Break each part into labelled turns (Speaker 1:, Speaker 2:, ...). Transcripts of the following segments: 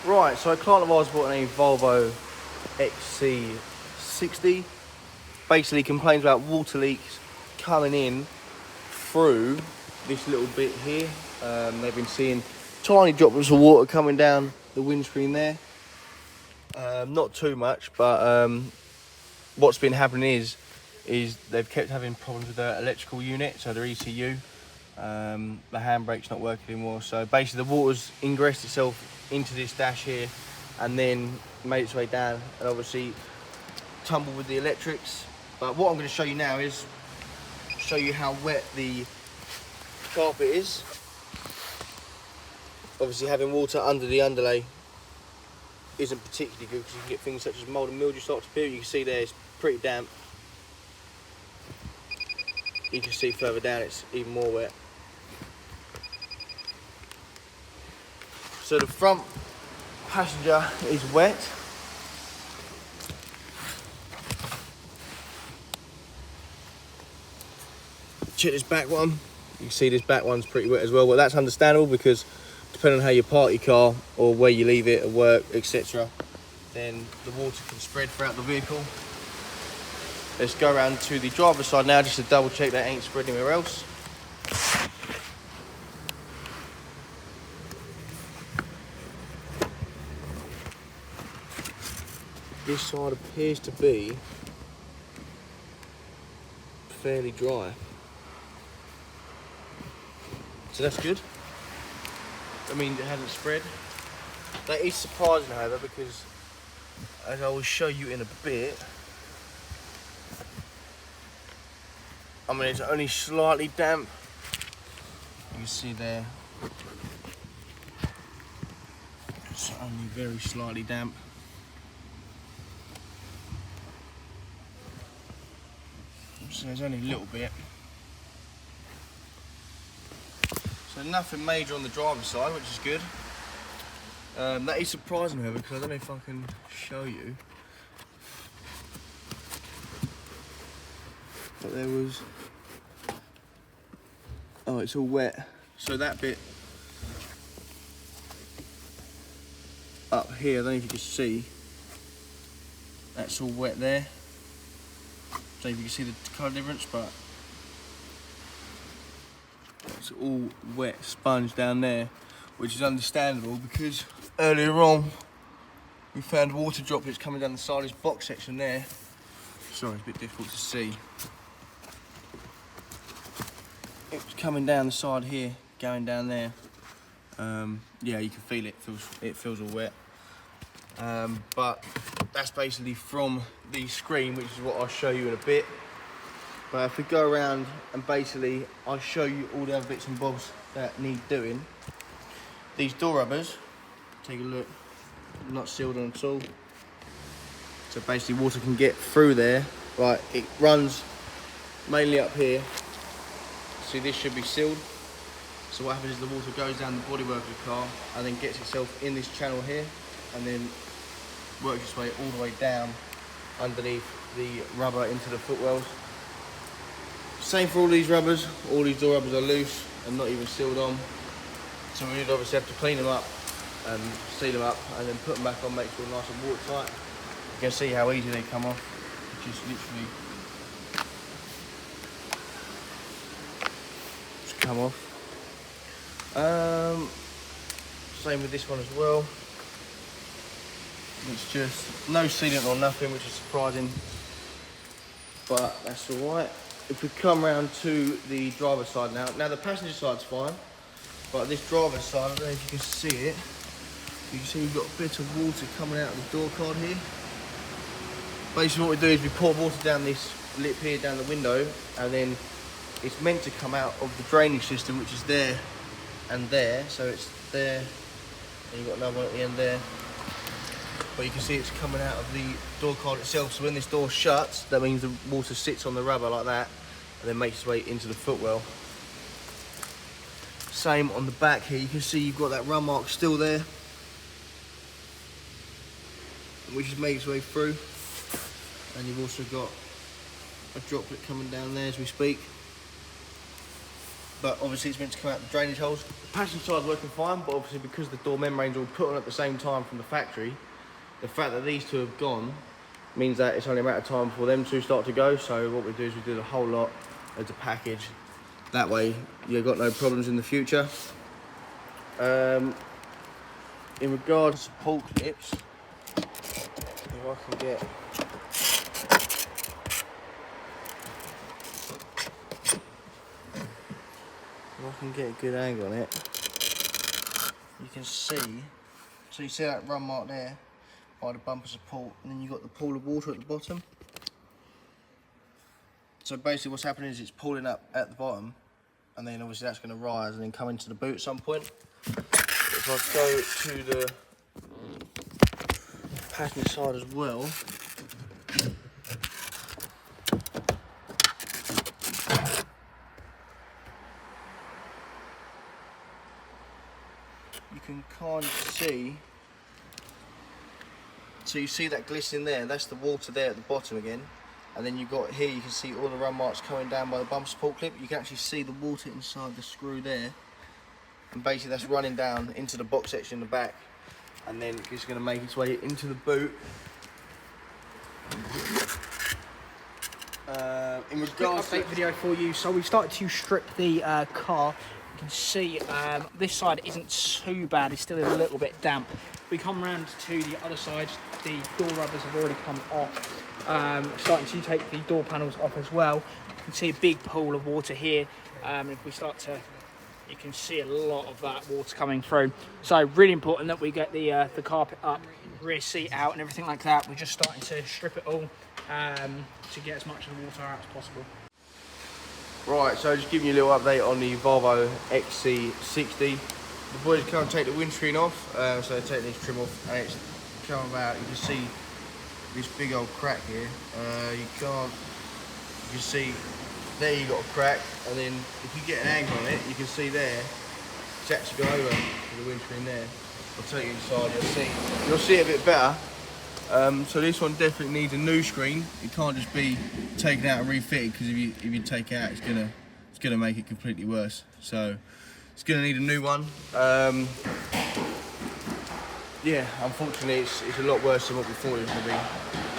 Speaker 1: Right, so a client of ours bought a Volvo XC60. Basically complains about water leaks coming in through this little bit here. They've been seeing tiny droplets of water coming down the windscreen there. Not too much, but what's been happening is they've kept having problems with their electrical unit, so their ECU. The handbrake's not working anymore, so basically the water's ingressed itself into this dash here and then made its way down and obviously tumbled with the electrics. But what I'm going to show you now is show you how wet the carpet is. Obviously having water under the underlay isn't particularly good because you can get things such as mould and mildew start to appear. You can see there it's pretty damp. You can see further down it's even more wet. So the front passenger is wet. Check this back one. You can see this back one's pretty wet as well, but that's understandable because depending on how you park your car or where you leave it at work, etc., then the water can spread throughout the vehicle. Let's go around to the driver's side now just to double check that ain't spread anywhere else. This side appears to be fairly dry. So that's good. I mean, it hasn't spread. That is surprising, however, because as I will show you in a bit, I mean, it's only slightly damp. You can see there, it's only very slightly damp. So there's only a little bit. So nothing major on the driver's side, which is good. That is surprising, however, because I don't know if I can show you. But there was... Oh, it's all wet. So that bit up here, I don't know if you can see, that's all wet there. I don't know if you can see the colour difference, but it's all wet sponge down there, which is understandable because earlier on we found water droplets coming down the side of this box section there. Sorry, it's a bit difficult to see. It was coming down the side here, going down there. Yeah, you can feel it. It feels all wet. But that's basically from the screen, which is what I'll show you in a bit. But if we go around and basically I'll show you all the other bits and bobs that need doing. These door rubbers, take a look, not sealed on at all. So basically water can get through there. Right, it runs mainly up here. See, this should be sealed. So what happens is the water goes down the bodywork of the car and then gets itself in this channel here and then works its way all the way down underneath the rubber into the footwells. Same for all these rubbers. All these door rubbers are loose and not even sealed on. So we would obviously have to clean them up and seal them up and then put them back on, make sure they're nice and watertight. You can see how easy they come off. Just literally just come off. Same with this one as well. It's just no sealant or nothing, which is surprising, but that's all right. If we come around to the driver's side now the passenger side's fine, but this driver's side, I don't know if you can see it. You can see we've got a bit of water coming out of the door card here. Basically what we do is we pour water down this lip here, down the window, and then it's meant to come out of the drainage system, which is there and there. So it's there, and you've got another one at the end there. But you can see it's coming out of the door card itself. So when this door shuts, that means the water sits on the rubber like that, and then makes its way into the footwell. Same on the back here. You can see you've got that run mark still there, which is making its way through. And you've also got a droplet coming down there as we speak. but obviously it's meant to come out the drainage holes. The passenger side's working fine, but obviously because the door membranes are all put on at the same time from the factory, the fact that these two have gone means that it's only a matter of time before them two start to go. So what we do is we do the whole lot as a package. That way you've got no problems in the future. In regards to pull clips, if I can get a good angle on it, you can see, so you see that run mark there by the bumper support, and then you've got the pool of water at the bottom. So basically what's happening is it's pooling up at the bottom, and then obviously that's going to rise and then come into the boot at some point. If I go to the passenger side as well, you can kind of see, so you see that glistening there, that's the water there at the bottom again, and then you've got here, you can see all the run marks coming down by the bumper support clip. You can actually see the water inside the screw there, and basically that's running down into the box section in the back, and then it's going to make its way into the boot. In regards
Speaker 2: to update video for you, so we've started to strip the car. You can see this side isn't too bad, it's still a little bit damp. We come round to the other side, the door rubbers have already come off. Starting to take the door panels off as well. You can see a big pool of water here. If we start to, you can see a lot of that water coming through. So really important that we get the carpet up, rear seat out and everything like that. We're just starting to strip it all to get as much of the water out as possible.
Speaker 1: Right, so just giving you a little update on the Volvo XC60. The boys can't take the windscreen off, so they're taking this trim off, and it's come out. You can see this big old crack here. You can see there you got a crack, and then if you get an angle on it, you can see there it's actually gone over the windscreen there. I'll take you inside, you'll see it a bit better. So this one definitely needs a new screen. It can't just be taken out and refitted, because if you take it out, it's gonna make it completely worse. So it's gonna need a new one. Yeah, unfortunately it's a lot worse than what we thought it was gonna be.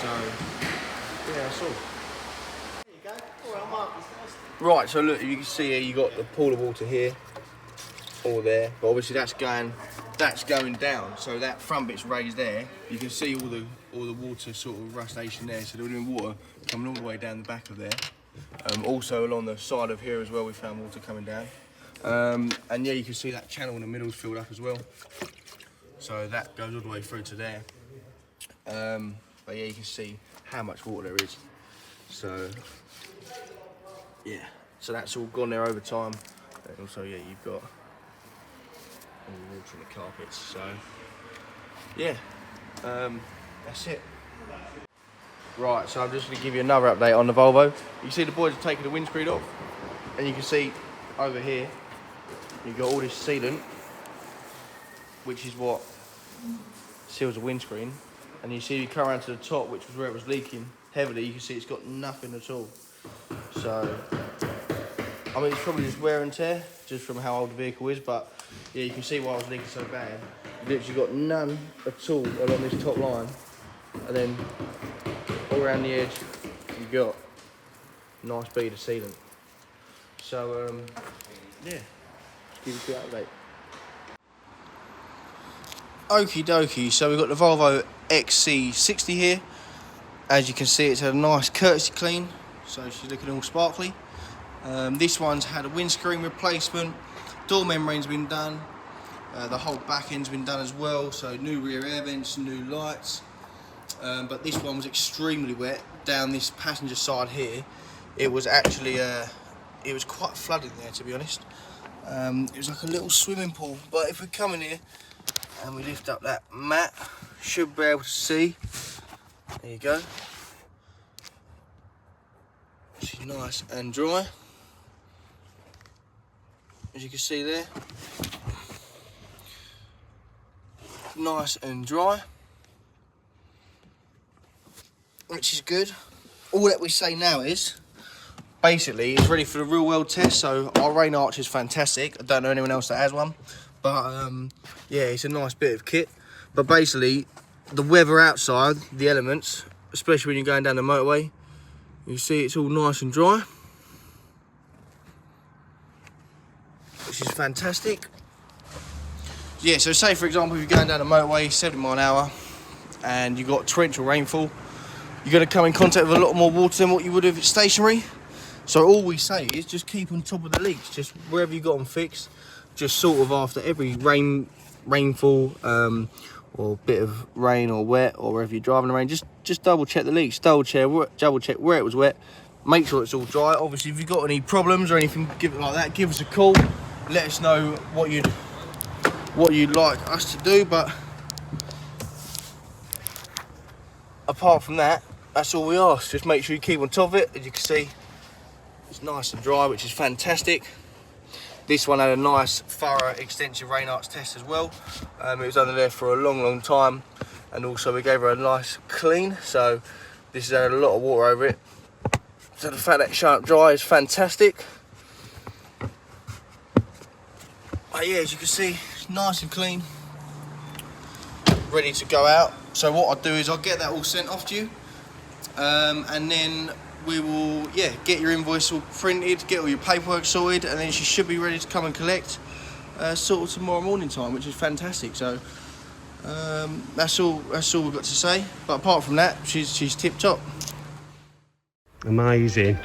Speaker 1: So yeah, that's all. There you go. All right, right, so look, you can see here you got the pool of water here, all there, but obviously that's going down, so that front bit's raised there. You can see all the water sort of rustation there, so there would have been water coming all the way down the back of there. Also along the side of here as well, we found water coming down. And yeah, you can see that channel in the middle's filled up as well. So that goes all the way through to there. But yeah, you can see how much water there is. So yeah, so that's all gone there over time. And also, yeah, you've got all the water in the carpets. So yeah, that's it. Right, so I'm just going to give you another update on the Volvo. You see the boys have taken the windscreen off, and you can see over here you've got all this sealant, which is what seals the windscreen. And you see if you come around to the top, which was where it was leaking heavily, you can see it's got nothing at all. So I mean, it's probably just wear and tear, just from how old the vehicle is, but yeah, you can see why it was leaking so bad. You've literally got none at all along this top line, and then all around the edge you've got a nice bead of sealant. So yeah, just give you a quick update. Okie dokie, so we've got the Volvo XC60 here. As you can see, it's had a nice courtesy clean, so she's looking all sparkly. This one's had a windscreen replacement, door membrane's been done, the whole back end's been done as well, so new rear air vents, new lights. But this one was extremely wet down this passenger side here. It was actually, it was quite flooded there, to be honest. It was like a little swimming pool, but if we come in here and we lift up that mat, should be able to see. There you go. She's nice and dry, as you can see there. Nice and dry, which is good. All that we say now is, basically it's ready for the real world test. So our rain arch is fantastic. I don't know anyone else that has one, but yeah, it's a nice bit of kit. But basically the weather outside, the elements, especially when you're going down the motorway, you see it's all nice and dry, which is fantastic. Yeah, so say for example if you're going down the motorway 70 mile an hour and you've got torrential rainfall, you're going to come in contact with a lot more water than what you would if it's stationary. So all we say is just keep on top of the leaks, just wherever you got them fixed, just sort of after every rainfall or bit of rain or wet, or wherever you're driving the rain, just double check the leaks, double check where it was wet, make sure it's all dry. Obviously if you've got any problems or anything like that, give us a call, let us know what you'd like us to do. But apart from that, that's all we ask. Just make sure you keep on top of it. As you can see, it's nice and dry, which is fantastic. This one had a nice thorough extensive rain arch test as well. It was under there for a long time, and also we gave her a nice clean, so this has had a lot of water over it. So the fact that it's shut up dry is fantastic. But yeah, as you can see, it's nice and clean, ready to go out. So what I'll do is I'll get that all sent off to you, and then we will, yeah, get your invoice all printed, get all your paperwork sorted, and then she should be ready to come and collect sort of tomorrow morning time, which is fantastic. So that's all we've got to say. But apart from that, she's tip top.
Speaker 3: Amazing.